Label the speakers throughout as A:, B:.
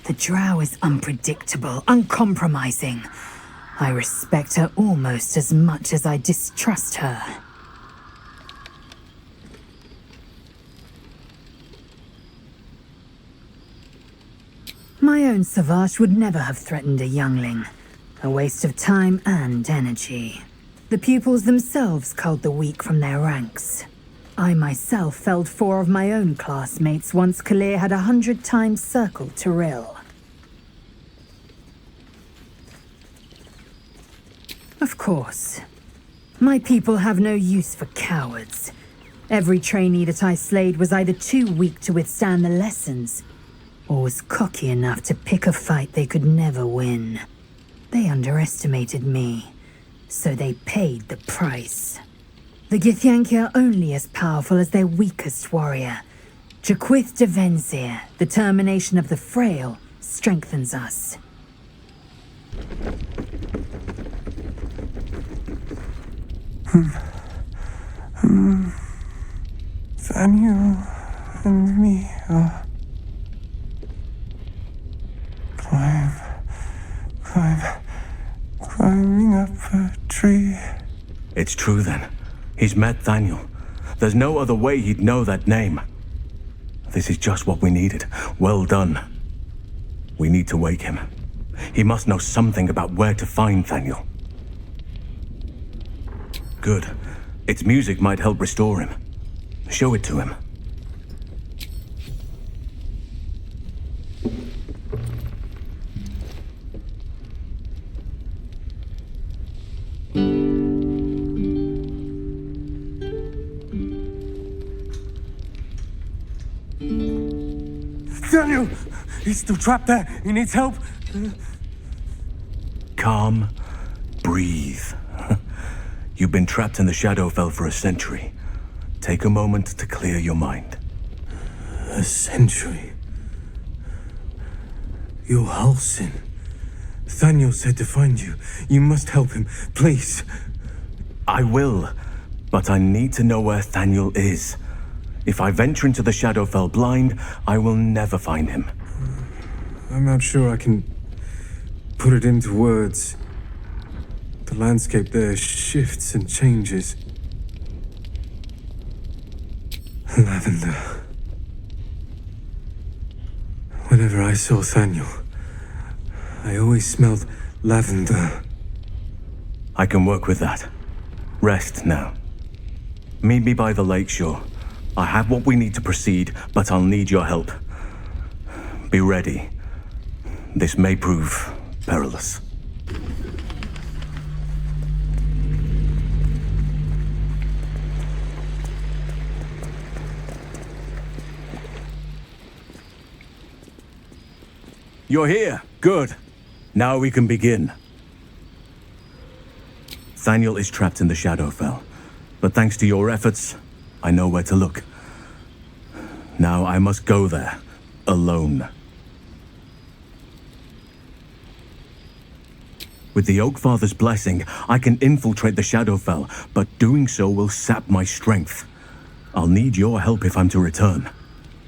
A: The drow is unpredictable, uncompromising. I respect her almost as much as I distrust her. My own Savage would never have threatened a youngling. A waste of time and energy. The pupils themselves culled the weak from their ranks. I myself felled 4 of my own classmates once Kalir had 100 times circled Tyrell. Of course. My people have no use for cowards. Every trainee that I slayed was either too weak to withstand the lessons, or was cocky enough to pick a fight they could never win. They underestimated me, so they paid the price. The Githyanki are only as powerful as their weakest warrior. Jaquith de Venzir, the termination of the frail, strengthens us.
B: Daniel and me are climbing up a tree.
C: It's true then. He's met Daniel. There's no other way he'd know that name. This is just what we needed. Well done. We need to wake him. He must know something about where to find Daniel. Good. Its music might help restore him. Show it to him.
B: Daniel! He's still trapped there. He needs help.
C: Calm. Breathe. You've been trapped in the Shadowfell for a century. Take a moment to clear your mind.
B: A century? You're Halsin. Daniel said to find you. You must help him, please.
C: I will, but I need to know where Daniel is. If I venture into the Shadowfell blind, I will never find him.
B: I'm not sure I can put it into words. The landscape there shifts and changes. Lavender. Whenever I saw Daniel, I always smelled lavender.
C: I can work with that. Rest now. Meet me by the lakeshore. I have what we need to proceed, but I'll need your help. Be ready. This may prove perilous. You're here. Good. Now we can begin. Daniel is trapped in the Shadowfell, but thanks to your efforts, I know where to look. Now I must go there, alone. With the Oakfather's blessing, I can infiltrate the Shadowfell, but doing so will sap my strength. I'll need your help if I'm to return.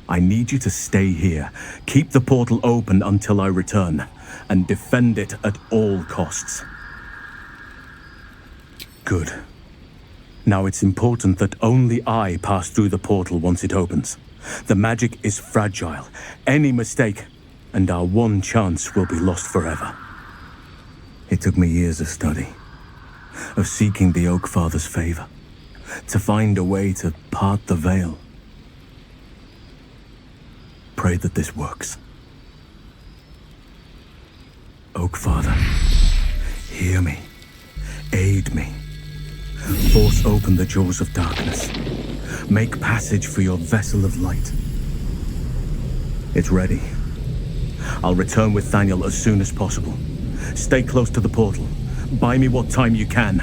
C: I need you to stay here, keep the portal open until I return, and defend it at all costs. Good. Now it's important that only I pass through the portal once it opens. The magic is fragile. Any mistake, and our one chance will be lost forever. It took me years of study, of seeking the Oakfather's favor, to find a way to part the veil. Pray that this works. Oakfather, hear me, aid me. Force open the jaws of darkness. Make passage for your vessel of light. It's ready. I'll return with Daniel as soon as possible. Stay close to the portal. Buy me what time you can.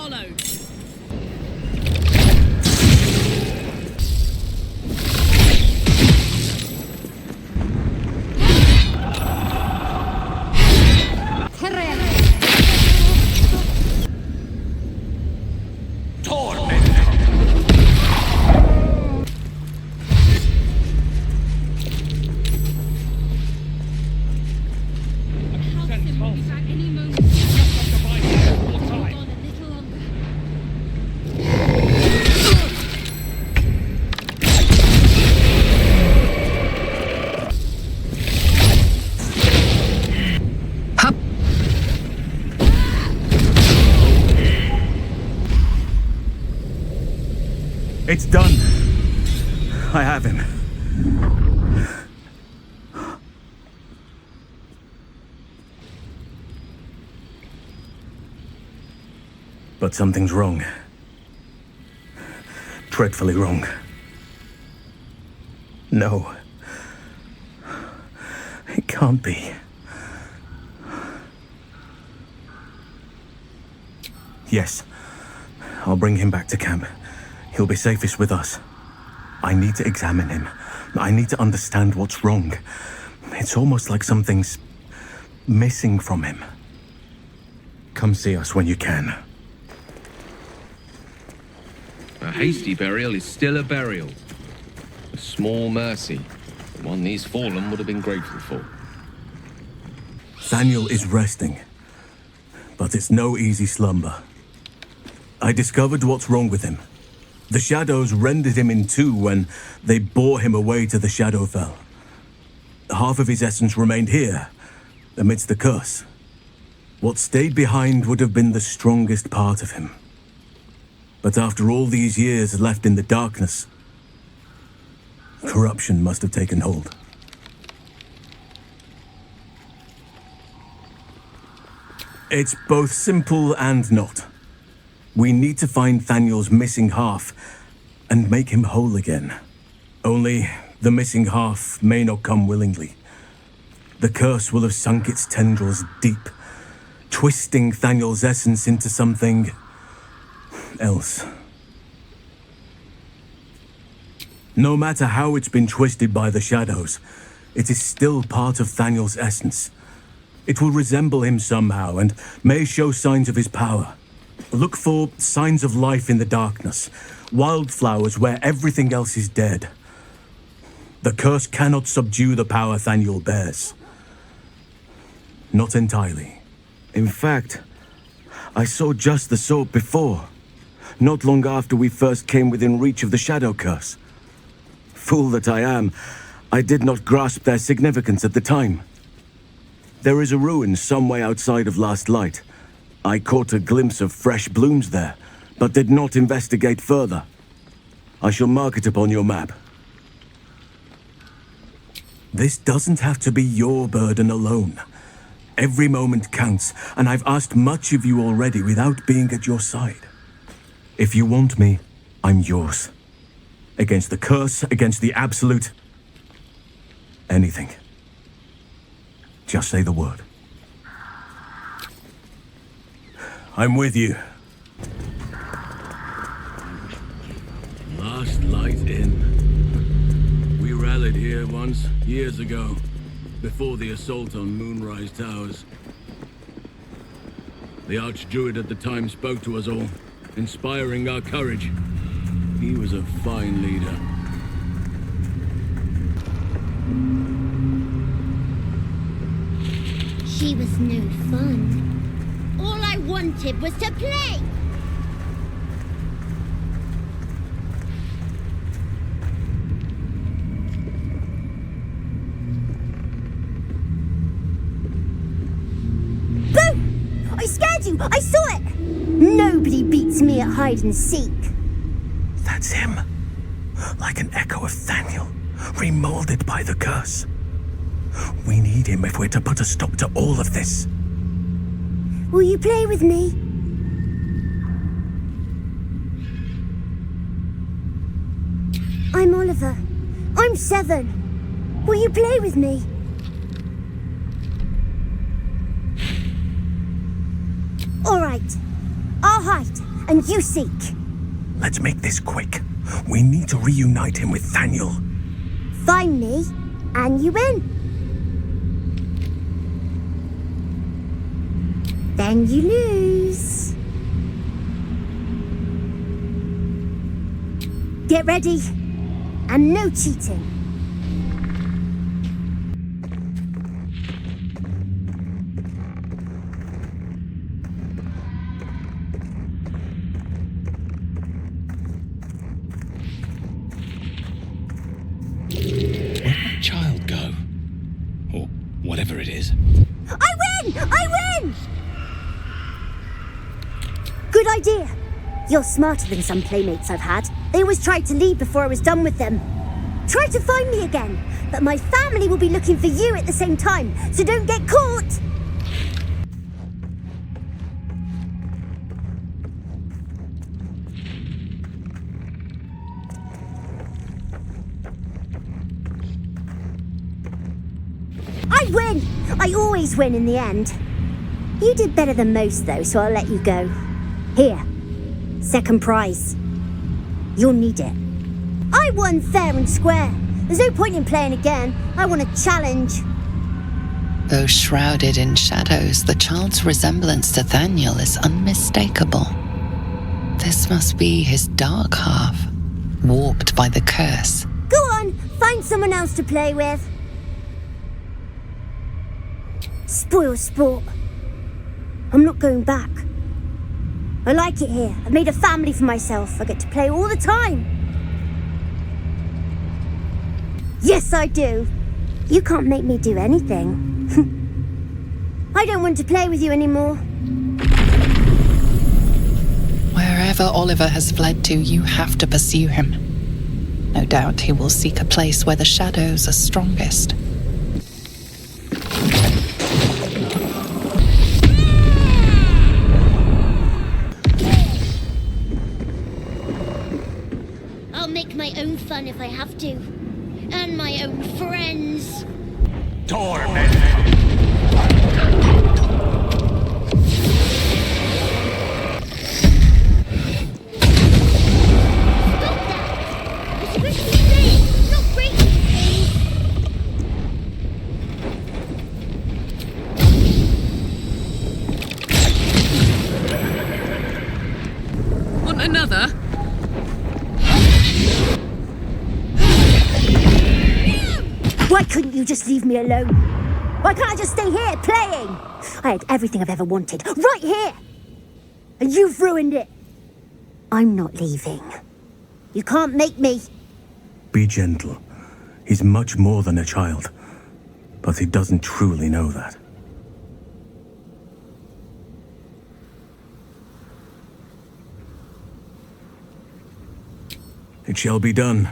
D: followed. Halsin will be back any moment. Hold on a little longer.
C: It's done. I have him. But something's wrong. Dreadfully wrong. No. It can't be. Yes. I'll bring him back to camp. He'll be safest with us. I need to examine him. I need to understand what's wrong. It's almost like something's missing from him. Come see us when you can.
E: A hasty burial is still a burial. A small mercy. The one these fallen would have been grateful for.
C: Thaniel is resting. But it's no easy slumber. I discovered what's wrong with him. The shadows rendered him in two when they bore him away to the Shadowfell. Half of his essence remained here, amidst the curse. What stayed behind would have been the strongest part of him. But after all these years left in the darkness, corruption must have taken hold. It's both simple and not. We need to find Thaniel's missing half and make him whole again. Only the missing half may not come willingly. The curse will have sunk its tendrils deep, twisting Thaniel's essence into something else. No matter how it's been twisted by the shadows, it is still part of Thaniel's essence. It will resemble him somehow and may show signs of his power. Look for signs of life in the darkness, wildflowers where everything else is dead. The curse cannot subdue the power Thaniel bears. Not entirely. In fact, I saw just the sort before, not long after we first came within reach of the Shadowcurse. Fool that I am, I did not grasp their significance at the time. There is a ruin some way outside of Last Light. I caught a glimpse of fresh blooms there, but did not investigate further. I shall mark it upon your map. This doesn't have to be your burden alone. Every moment counts, and I've asked much of you already without being at your side. If you want me, I'm yours. Against the curse, against the absolute. Anything. Just say the word. I'm with you.
F: Last Light Inn. We rallied here once, years ago, before the assault on Moonrise Towers. The Archdruid at the time spoke to us all, inspiring our courage. He was a fine leader.
G: She was no fun. All I wanted was to play! Boo! I scared you! I saw it! Nobody beats me at hide and seek.
C: That's him. Like an echo of Thaniel, remolded by the curse. We need him if we're to put a stop to all of this.
G: Will you play with me? I'm Oliver. I'm 7. Will you play with me? All right. I'll hide, and you seek.
C: Let's make this quick. We need to reunite him with Thaniel.
G: Find me, and you win. Then you lose. Get ready, and no cheating.
H: Child go. Or whatever it is.
G: I win! I win! Good idea. You're smarter than some playmates I've had. They always tried to leave before I was done with them. Try to find me again, but my family will be looking for you at the same time, so don't get caught! I win! I always win in the end. You did better than most, though, so I'll let you go. Here. Second prize. You'll need it. I won fair and square. There's no point in playing again. I want a challenge.
I: Though shrouded in shadows, the child's resemblance to Thaniel is unmistakable. This must be his dark half, warped by the curse.
G: Go on, find someone else to play with. Spoil sport. I'm not going back. I like it here. I've made a family for myself. I get to play all the time. Yes, I do. You can't make me do anything. I don't want to play with you anymore.
I: Wherever Oliver has fled to, you have to pursue him. No doubt he will seek a place where the shadows are strongest.
G: I'll make my own fun if I have to. And my own friends.
C: Torment!
D: Want another?
G: Why couldn't you just leave me alone? Why can't I just stay here playing? I had everything I've ever wanted, right here! And you've ruined it. I'm not leaving. You can't make me.
C: Be gentle. He's much more than a child. But he doesn't truly know that. It shall be done.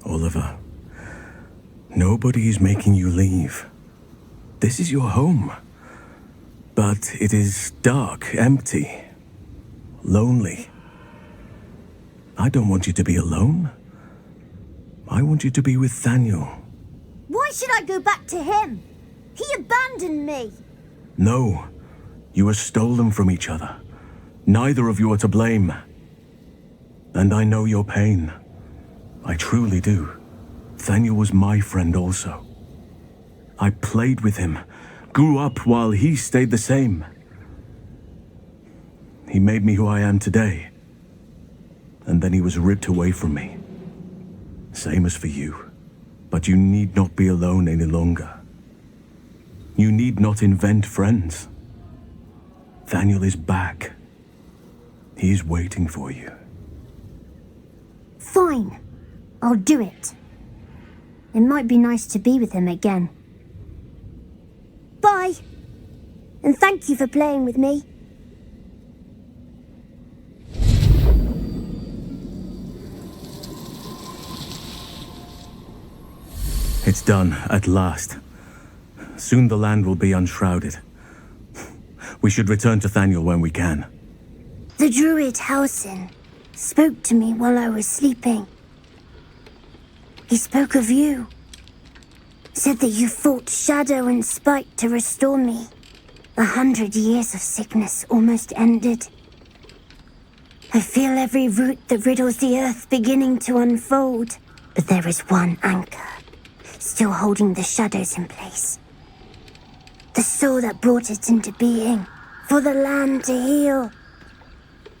C: Oliver, nobody is making you leave. This is your home. But it is dark, empty, lonely. I don't want you to be alone. I want you to be with Thaniel.
G: Why should I go back to him? He abandoned me.
C: No, you were stolen from each other. Neither of you are to blame. And I know your pain. I truly do. Thaniel was my friend also. I played with him, grew up while he stayed the same. He made me who I am today. And then he was ripped away from me. Same as for you. But you need not be alone any longer. You need not invent friends. Thaniel is back. He is waiting for you.
G: Fine. I'll do it. It might be nice to be with him again. Bye. And thank you for playing with me.
C: It's done, at last. Soon the land will be unshrouded. We should return to Thaniel when we can.
G: The druid Halsin spoke to me while I was sleeping. He spoke of you. Said that you fought shadow and spite to restore me. 100 years of sickness almost ended. I feel every root that riddles the earth beginning to unfold. But there is one anchor, still holding the shadows in place. The soul that brought it into being, for the land to heal.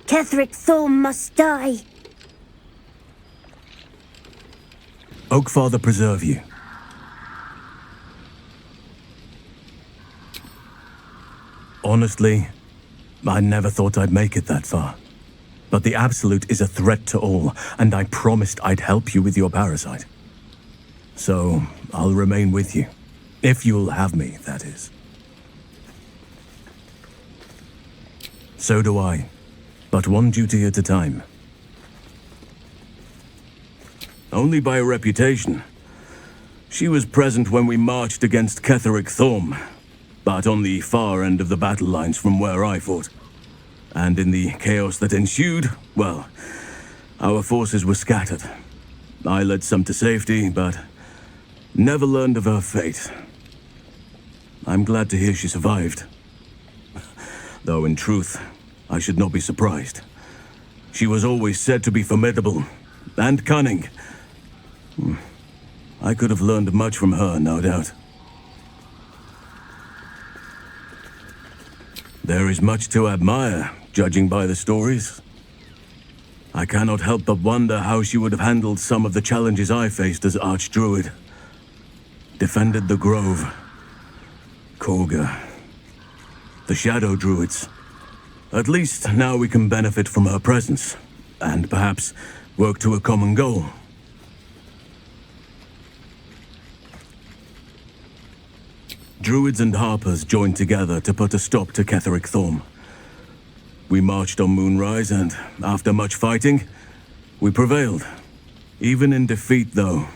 G: Ketheric Thorm must die.
C: Oakfather preserve you. Honestly, I never thought I'd make it that far. But the Absolute is a threat to all, and I promised I'd help you with your parasite. So, I'll remain with you. If you'll have me, that is. So do I. But one duty at a time. Only by reputation. She was present when we marched against Ketheric Thorm, but on the far end of the battle lines from where I fought. And in the chaos that ensued, well, our forces were scattered. I led some to safety, but never learned of her fate. I'm glad to hear she survived. Though in truth, I should not be surprised. She was always said to be formidable and cunning. I could have learned much from her, no doubt. There is much to admire, judging by the stories. I cannot help but wonder how she would have handled some of the challenges I faced as Archdruid. Defended the Grove, Korga, the Shadow Druids. At least now we can benefit from her presence, and perhaps work to a common goal. Druids and Harpers joined together to put a stop to Ketheric Thorm. We marched on Moonrise, and after much fighting, we prevailed. Even in defeat, though,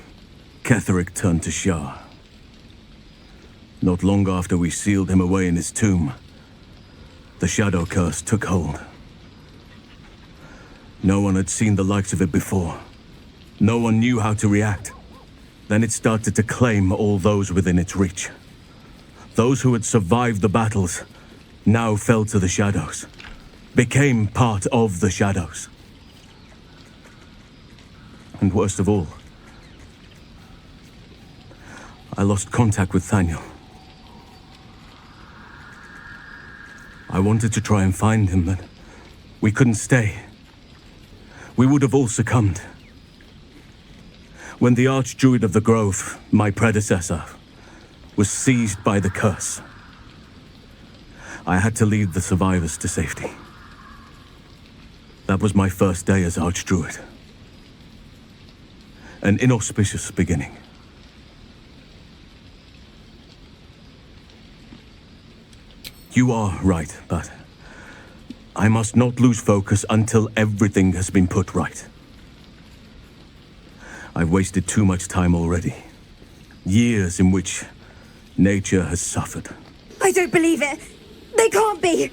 C: Ketheric turned to Shah. Not long after we sealed him away in his tomb, the Shadowcurse took hold. No one had seen the likes of it before. No one knew how to react. Then it started to claim all those within its reach. Those who had survived the battles now fell to the shadows, became part of the shadows. And worst of all, I lost contact with Thaniel. I wanted to try and find him, but we couldn't stay. We would have all succumbed. When the Archdruid of the Grove, my predecessor, was seized by the curse, I had to lead the survivors to safety. That was my first day as Archdruid. An inauspicious beginning. You are right, but I must not lose focus until everything has been put right. I've wasted too much time already. Years in which nature has suffered.
A: I don't believe it. They can't be.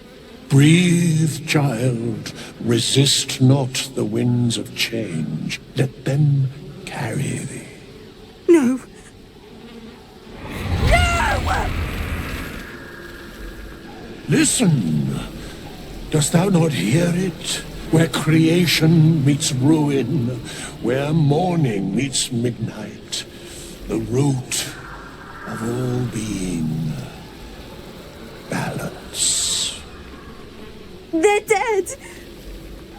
J: Breathe, child. Resist not the winds of change. Let them carry thee.
A: No. No!
J: Listen. Dost thou not hear it? Where creation meets ruin, where morning meets midnight, the root of all being. Balance.
A: They're dead.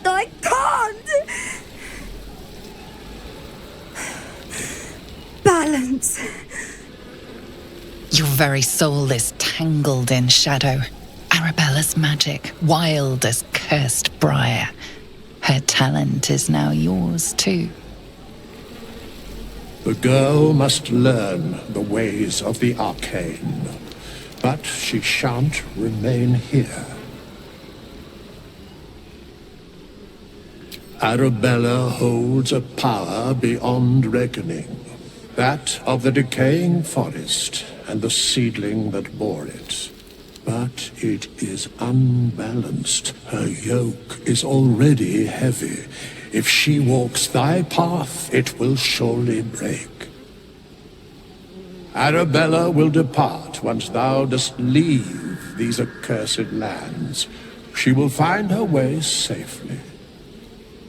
A: I can't. Balance.
I: Your very soul is tangled in shadow. Arabella's magic, wild as cursed briar. Her talent is now yours too.
J: The girl must learn the ways of the arcane, but she shan't remain here. Arabella holds a power beyond reckoning, that of the decaying forest and the seedling that bore it. But it is unbalanced. Her yoke is already heavy. If she walks thy path, it will surely break. Arabella will depart once thou dost leave these accursed lands. She will find her way safely.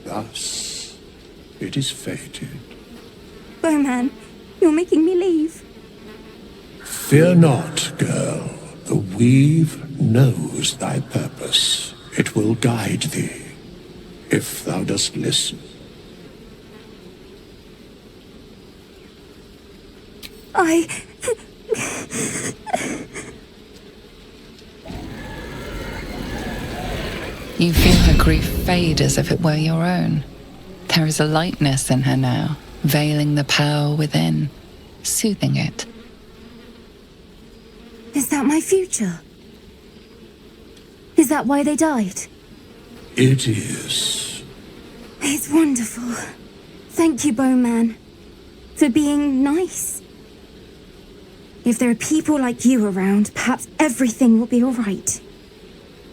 J: Thus, it is fated.
K: Bowman, you're making me leave.
J: Fear not, girl. The weave knows thy purpose. It will guide thee, if thou dost listen.
I: You feel her grief fade as if it were your own. There is a lightness in her now, veiling the power within, soothing it.
K: Is that my future? Is that why they died?
J: It is.
K: It's wonderful. Thank you, Bowman, for being nice. If there are people like you around, perhaps everything will be all right.